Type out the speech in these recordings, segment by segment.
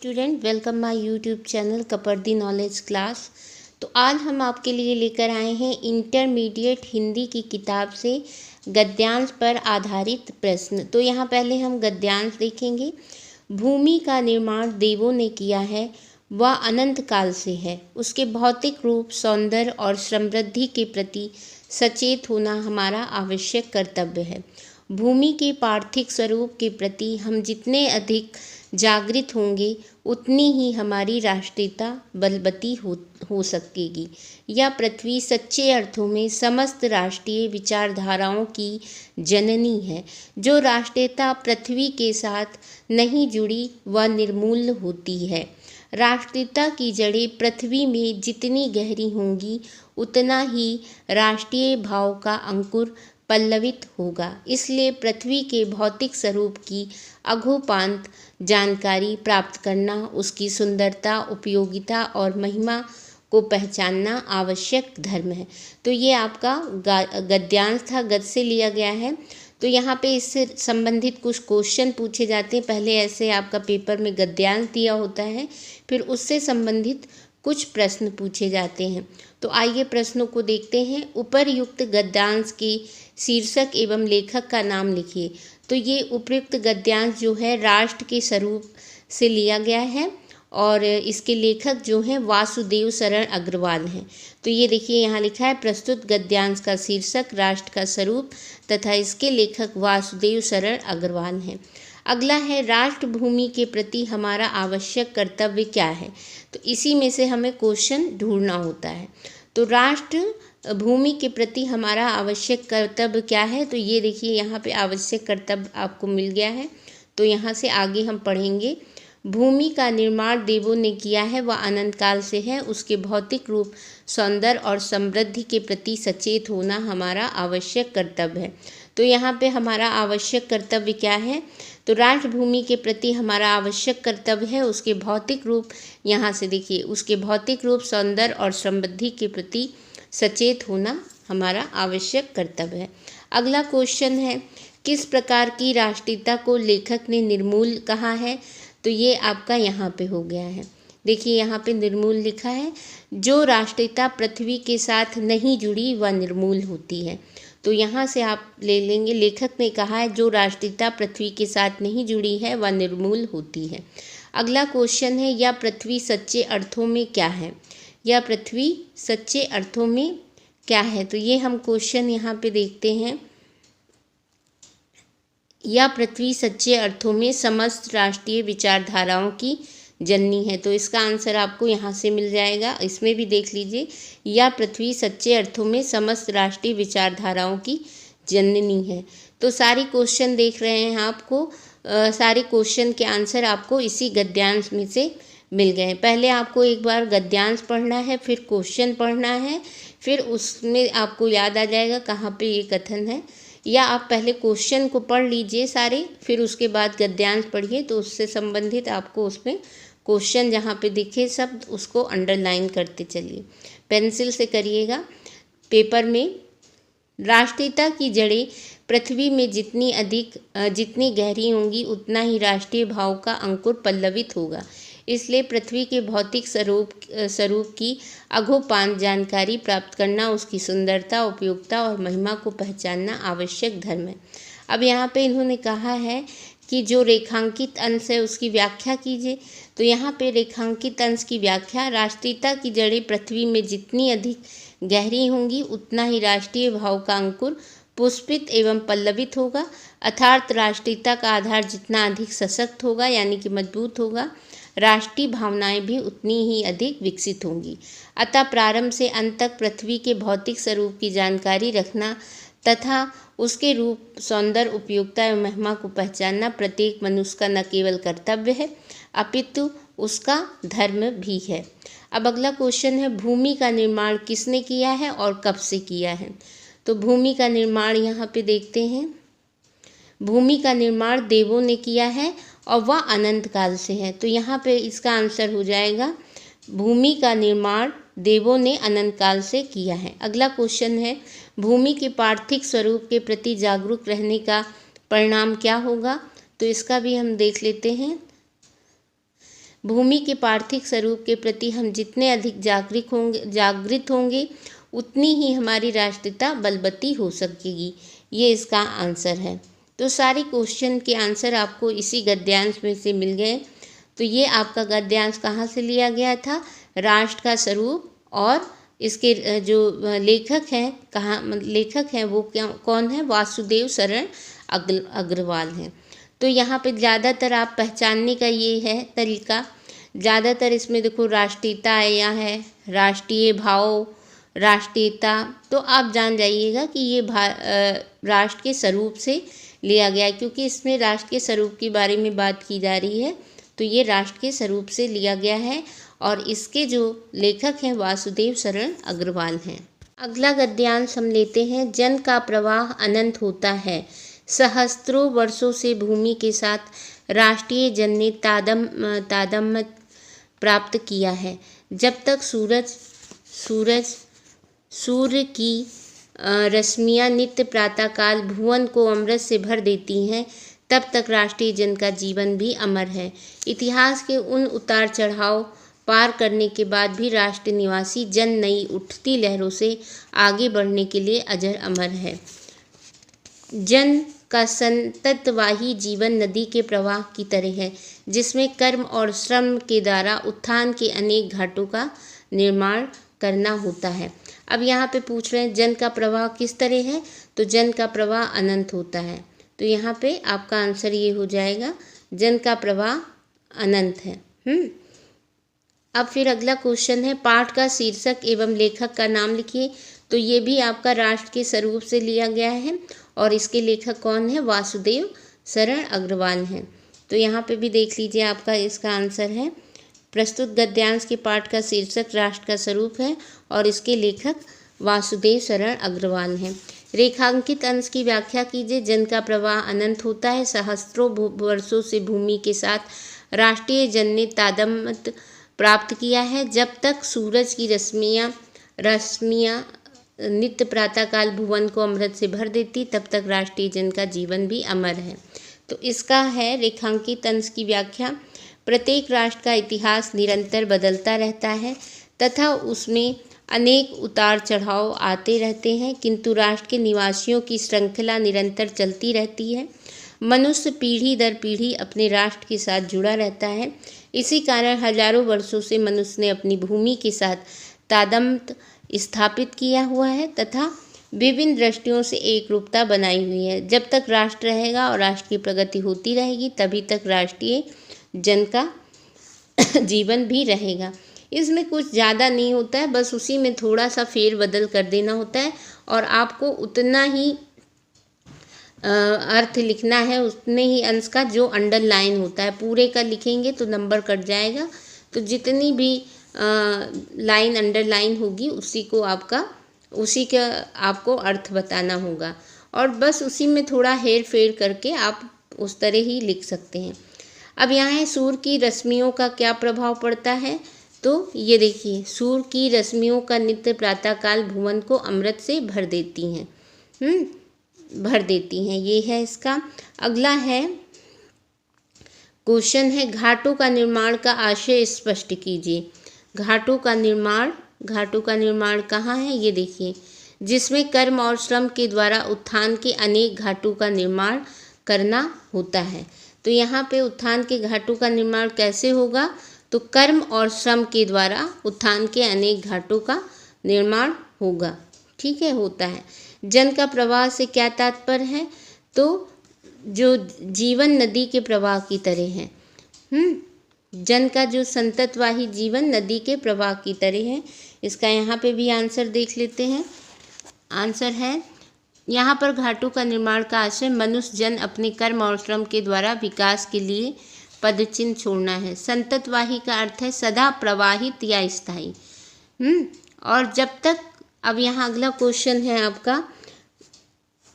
Student, welcome my YouTube channel Kapardi knowledge class. तो आज हम आपके लिए लेकर आए हैं इंटरमीडिएट हिंदी की किताब से गद्यांश पर आधारित प्रश्न। तो यहाँ पहले हम गद्यांश देखेंगे। भूमि का निर्माण देवों ने किया है, वह अनंत काल से है। उसके भौतिक रूप, सौंदर्य और समृद्धि के प्रति सचेत होना हमारा आवश्यक कर्तव्य है। भूमि के पार्थिव स्वरूप के प्रति हम जितने अधिक जागृत होंगे, उतनी ही हमारी राष्ट्रीयता बलवती हो सकेगी। यह पृथ्वी सच्चे अर्थों में समस्त राष्ट्रीय विचारधाराओं की जननी है। जो राष्ट्रीयता पृथ्वी के साथ नहीं जुड़ी, वह निर्मूल होती है। राष्ट्रीयता की जड़ें पृथ्वी में जितनी गहरी होंगी, उतना ही राष्ट्रीय भाव का अंकुर पल्लवित होगा। इसलिए पृथ्वी के भौतिक स्वरूप की अघोपांत जानकारी प्राप्त करना, उसकी सुंदरता, उपयोगिता और महिमा को पहचानना आवश्यक धर्म है। तो ये आपका गद्यांश था, गद्य से लिया गया है। तो यहाँ पे इससे संबंधित कुछ क्वेश्चन पूछे जाते हैं। पहले ऐसे आपका पेपर में गद्यांश दिया होता है, फिर उससे संबंधित कुछ प्रश्न पूछे जाते हैं। तो आइए प्रश्नों को देखते हैं। उपर्युक्त गद्यांश के शीर्षक एवं लेखक का नाम लिखिए। तो ये उपयुक्त गद्यांश जो है राष्ट्र के स्वरूप से लिया गया है और इसके लेखक जो हैं वासुदेव शरण अग्रवाल हैं। तो ये देखिए यहाँ लिखा है, प्रस्तुत गद्यांश का शीर्षक राष्ट्र का स्वरूप तथा इसके लेखक वासुदेव शरण अग्रवाल हैं। अगला है, राष्ट्र भूमि के प्रति हमारा आवश्यक कर्तव्य क्या है। तो इसी में से हमें क्वेश्चन ढूंढना होता है। तो राष्ट्र भूमि के प्रति हमारा आवश्यक कर्तव्य क्या है। तो ये देखिए यहाँ पे आवश्यक कर्तव्य आपको मिल गया है। तो यहाँ से आगे हम पढ़ेंगे। भूमि का निर्माण देवों ने किया है, वह अनंत काल से है। उसके भौतिक रूप, सौंदर्य और समृद्धि के प्रति सचेत होना हमारा आवश्यक कर्तव्य है। तो यहाँ पे हमारा आवश्यक कर्तव्य क्या है। तो राष्ट्र भूमि के प्रति हमारा आवश्यक कर्तव्य है उसके भौतिक रूप, यहाँ से देखिए, उसके भौतिक रूप, सौंदर्य और समृद्धि के प्रति सचेत होना हमारा आवश्यक कर्तव्य है। अगला क्वेश्चन है, किस प्रकार की राष्ट्रीयता को लेखक ने निर्मूल कहा है। तो ये आपका यहाँ पे हो गया है। देखिए यहाँ पे निर्मूल लिखा है, जो राष्ट्रीयता पृथ्वी के साथ नहीं जुड़ी वह निर्मूल होती है। तो यहाँ से आप ले लेंगे, लेखक ने कहा है जो राष्ट्रीयता पृथ्वी के साथ नहीं जुड़ी है वह निर्मूल होती है। अगला क्वेश्चन है, यह पृथ्वी सच्चे अर्थों में क्या है। यह पृथ्वी सच्चे अर्थों में क्या है। तो ये हम क्वेश्चन यहाँ पे देखते हैं। यह पृथ्वी सच्चे अर्थों में समस्त राष्ट्रीय विचारधाराओं की जननी है। तो इसका आंसर आपको यहाँ से मिल जाएगा। इसमें भी देख लीजिए, यह पृथ्वी सच्चे अर्थों में समस्त राष्ट्रीय विचारधाराओं की जननी है। तो सारी क्वेश्चन देख रहे हैं आपको, सारे क्वेश्चन के आंसर आपको इसी गद्यांश में से मिल गए। पहले आपको एक बार गद्यांश पढ़ना है, फिर क्वेश्चन पढ़ना है, फिर उसमें आपको याद आ जाएगा कहाँ पे ये कथन है। या आप पहले क्वेश्चन को पढ़ लीजिए सारे, फिर उसके बाद गद्यांश पढ़िए। तो उससे संबंधित आपको उसमें क्वेश्चन जहाँ पे दिखे शब्द उसको अंडरलाइन करते चलिए, पेंसिल से करिएगा पेपर में। राष्ट्रीयता की जड़ें पृथ्वी में जितनी गहरी होंगी, उतना ही राष्ट्रीय भाव का अंकुर पल्लवित होगा। इसलिए पृथ्वी के भौतिक स्वरूप की अघोपांत जानकारी प्राप्त करना, उसकी सुंदरता, उपयोगिता और महिमा को पहचानना आवश्यक धर्म है। अब यहाँ पे इन्होंने कहा है कि जो रेखांकित अंश है उसकी व्याख्या कीजिए। तो यहाँ पे रेखांकित अंश की व्याख्या, राष्ट्रीयता की जड़ें पृथ्वी में जितनी अधिक गहरी होंगी, उतना ही राष्ट्रीय भाव का अंकुर पुष्पित एवं पल्लवित होगा। अर्थात राष्ट्रीयता का आधार जितना अधिक सशक्त होगा, यानी कि मजबूत होगा, राष्ट्रीय भावनाएं भी उतनी ही अधिक विकसित होंगी। अतः प्रारंभ से अंत तक पृथ्वी के भौतिक स्वरूप की जानकारी रखना तथा उसके रूप, सौंदर्य, उपयोगिता एवं महिमा को पहचानना प्रत्येक मनुष्य का न केवल कर्तव्य है, अपितु उसका धर्म भी है। अब अगला क्वेश्चन है, भूमि का निर्माण किसने किया है और कब से किया है। तो भूमि का निर्माण यहाँ पे देखते हैं। भूमि का निर्माण देवों ने किया है और वह अनंत काल से है। तो यहाँ पे इसका आंसर हो जाएगा, भूमि का निर्माण देवों ने अनंत काल से किया है। अगला क्वेश्चन है, भूमि के पार्थिव स्वरूप के प्रति जागरूक रहने का परिणाम क्या होगा। तो इसका भी हम देख लेते हैं। भूमि के पार्थिव स्वरूप के प्रति हम जितने अधिक जागृत होंगे उतनी ही हमारी राष्ट्रीयता बलवती हो सकेगी। ये इसका आंसर है। तो सारे क्वेश्चन के आंसर आपको इसी गद्यांश में से मिल गए। तो ये आपका गद्यांश कहाँ से लिया गया था? राष्ट्र का स्वरूप, और इसके जो लेखक हैं वो कौन है? वासुदेव शरण अग्रवाल हैं। तो यहाँ पे ज़्यादातर आप पहचानने का ये है तरीका, ज़्यादातर इसमें देखो राष्ट्रीयता आया है, राष्ट्रीय भाव, राष्ट्रीयता, तो आप जान जाइएगा कि ये राष्ट्र के स्वरूप से लिया गया है, क्योंकि इसमें राष्ट्र के स्वरूप के बारे में बात की जा रही है। तो ये राष्ट्र के स्वरूप से लिया गया है और इसके जो लेखक हैं वासुदेव शरण अग्रवाल हैं। अगला गद्यांश हम लेते हैं। जन का प्रवाह अनंत होता है, सहस्त्रों वर्षों से भूमि के साथ राष्ट्रीय जन ने तादात्म्य प्राप्त किया है। जब तक सूर्य की रश्मियाँ नित्य प्रातःकाल भुवन को अमृत से भर देती हैं, तब तक राष्ट्रीय जन का जीवन भी अमर है। इतिहास के उन उतार चढ़ाव पार करने के बाद भी राष्ट्र निवासी जन नई उठती लहरों से आगे बढ़ने के लिए अजर अमर है। जन का संततवाही जीवन नदी के प्रवाह की तरह है, जिसमें कर्म और श्रम के द्वारा उत्थान के अनेक घाटों का निर्माण करना होता है। अब यहाँ पे पूछ रहे हैं जन का प्रवाह किस तरह है? तो जन का प्रवाह अनंत होता है। तो यहाँ पे आपका आंसर ये हो जाएगा, जन का प्रवाह अनंत है। अब फिर अगला क्वेश्चन है, पाठ का शीर्षक एवं लेखक का नाम लिखिए। तो ये भी आपका राष्ट्र के स्वरूप से लिया गया है और इसके लेखक कौन है? वासुदेव शरण अग्रवाल हैं। तो यहाँ पे भी देख लीजिए, आपका इसका आंसर है। प्रस्तुत गद्यांश के पाठ का शीर्षक राष्ट्र का स्वरूप है और इसके लेखक वासुदेव शरण अग्रवाल हैं। रेखांकित अंश की व्याख्या कीजिए। जन का प्रवाह अनंत होता है, सहस्त्रों वर्षों से भूमि के साथ राष्ट्रीय जन ने तादात्म्य प्राप्त किया है। जब तक सूरज की रश्मियाँ नित्य प्रातःकाल भुवन को अमृत से भर देती, तब तक राष्ट्रीय जन का जीवन भी अमर है। तो इसका है रेखांकित अंश की व्याख्या। प्रत्येक राष्ट्र का इतिहास निरंतर बदलता रहता है तथा उसमें अनेक उतार चढ़ाव आते रहते हैं, किंतु राष्ट्र के निवासियों की श्रृंखला निरंतर चलती रहती है। मनुष्य पीढ़ी दर पीढ़ी अपने राष्ट्र के साथ जुड़ा रहता है। इसी कारण हजारों वर्षों से मनुष्य ने अपनी भूमि के साथ तादात्म्य स्थापित किया हुआ है तथा विभिन्न दृष्टियों से एक रूपता बनाई हुई है। जब तक राष्ट्र रहेगा और राष्ट्र की प्रगति होती रहेगी, तभी तक राष्ट्रीय जन का जीवन भी रहेगा। इसमें कुछ ज़्यादा नहीं होता है, बस उसी में थोड़ा सा फेर बदल कर देना होता है और आपको उतना ही अर्थ लिखना है, उतने ही अंश का जो अंडरलाइन होता है। पूरे का लिखेंगे तो नंबर कट जाएगा, तो जितनी भी लाइन अंडरलाइन होगी उसी का आपको अर्थ बताना होगा और बस उसी में थोड़ा हेर फेर करके आप उस तरह ही लिख सकते हैं। अब यहाँ है सूर्य की रश्मियों का क्या प्रभाव पड़ता है? तो ये देखिए, सूर्य की रश्मियों का नित्य प्रातःकाल भुवन को अमृत से भर देती हैं। ये है इसका। अगला है क्वेश्चन है, घाटों का निर्माण का आशय स्पष्ट कीजिए। घाटों का निर्माण कहाँ है? ये देखिए, जिसमें कर्म और श्रम के द्वारा उत्थान के अनेक घाटों का निर्माण करना होता है। तो यहाँ पे उत्थान के घाटों का निर्माण कैसे होगा? तो कर्म और श्रम के द्वारा उत्थान के अनेक घाटों का निर्माण होगा। ठीक है, होता है। जन का प्रवाह से क्या तात्पर्य है? तो जो जीवन नदी के प्रवाह की तरह है। जन का जो संततवाही जीवन नदी के प्रवाह की तरह है। इसका यहाँ पे भी आंसर देख लेते हैं। आंसर है यहाँ पर, घाटों का निर्माण का आशय मनुष्य जन अपने कर्म और श्रम के द्वारा विकास के लिए पदचिन्ह छोड़ना है। संततवाही का अर्थ है सदा प्रवाहित या स्थायी। और जब तक, अब यहाँ अगला क्वेश्चन है आपका,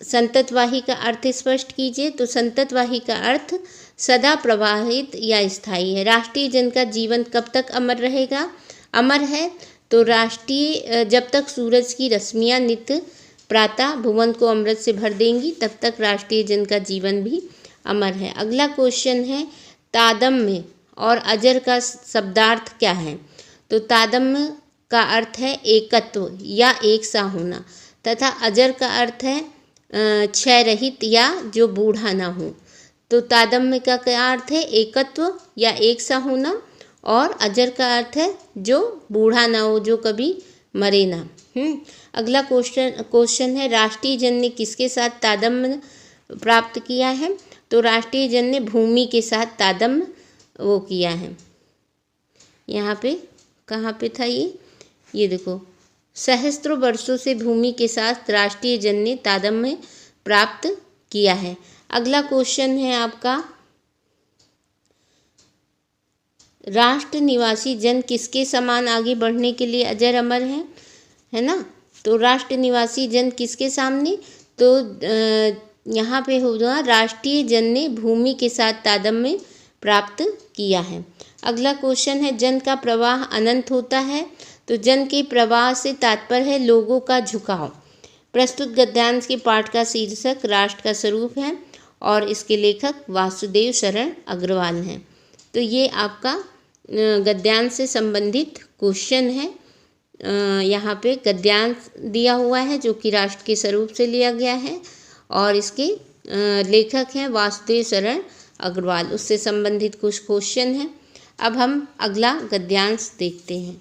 संततवाही का अर्थ स्पष्ट कीजिए। तो संततवाही का अर्थ सदा प्रवाहित या स्थायी है। राष्ट्रीय जन का जीवन कब तक अमर रहेगा? अमर है तो जब तक सूरज की रश्मियाँ नित्य प्रातः भुवन को अमृत से भर देंगी, तब तक राष्ट्रीय जन का जीवन भी अमर है। अगला क्वेश्चन है, तादात्म्य और अजर का शब्दार्थ क्या है? तो तादम्य का अर्थ है एकत्व या एक सा होना, तथा अजर का अर्थ है क्षय रहित या जो बूढ़ा ना हो। तो तादम्य का क्या अर्थ है? एकत्व या एक सा होना, और अजर का अर्थ है जो बूढ़ा ना हो, जो कभी मरे ना। अगला क्वेश्चन है, राष्ट्रीय जन ने किसके साथ तादम्य प्राप्त किया है? तो राष्ट्रीय जन ने भूमि के साथ तादम्य वो किया है। यहाँ पे कहाँ पे था ये देखो, सहस्त्रों वर्षों से भूमि के साथ राष्ट्रीय जन ने तादम्य प्राप्त किया है। अगला क्वेश्चन है आपका, राष्ट्र निवासी जन किसके समान आगे बढ़ने के लिए अजर अमर है ना? तो राष्ट्र निवासी जन किसके सामने? तो यहाँ पे होगा राष्ट्रीय जन ने भूमि के साथ तादम्य प्राप्त किया है। अगला क्वेश्चन है, जन का प्रवाह अनंत होता है। तो जन के प्रवाह से तात्पर्य है लोगों का झुकाव। प्रस्तुत गद्यांश के पाठ का शीर्षक राष्ट्र का स्वरूप है और इसके लेखक वासुदेव शरण अग्रवाल हैं। तो ये आपका गद्यांश से संबंधित क्वेश्चन है। यहाँ पे गद्यांश दिया हुआ है जो कि राष्ट्र के स्वरूप से लिया गया है और इसके लेखक हैं वासुदेव शरण अग्रवाल। उससे संबंधित कुछ क्वेश्चन हैं। अब हम अगला गद्यांश देखते हैं।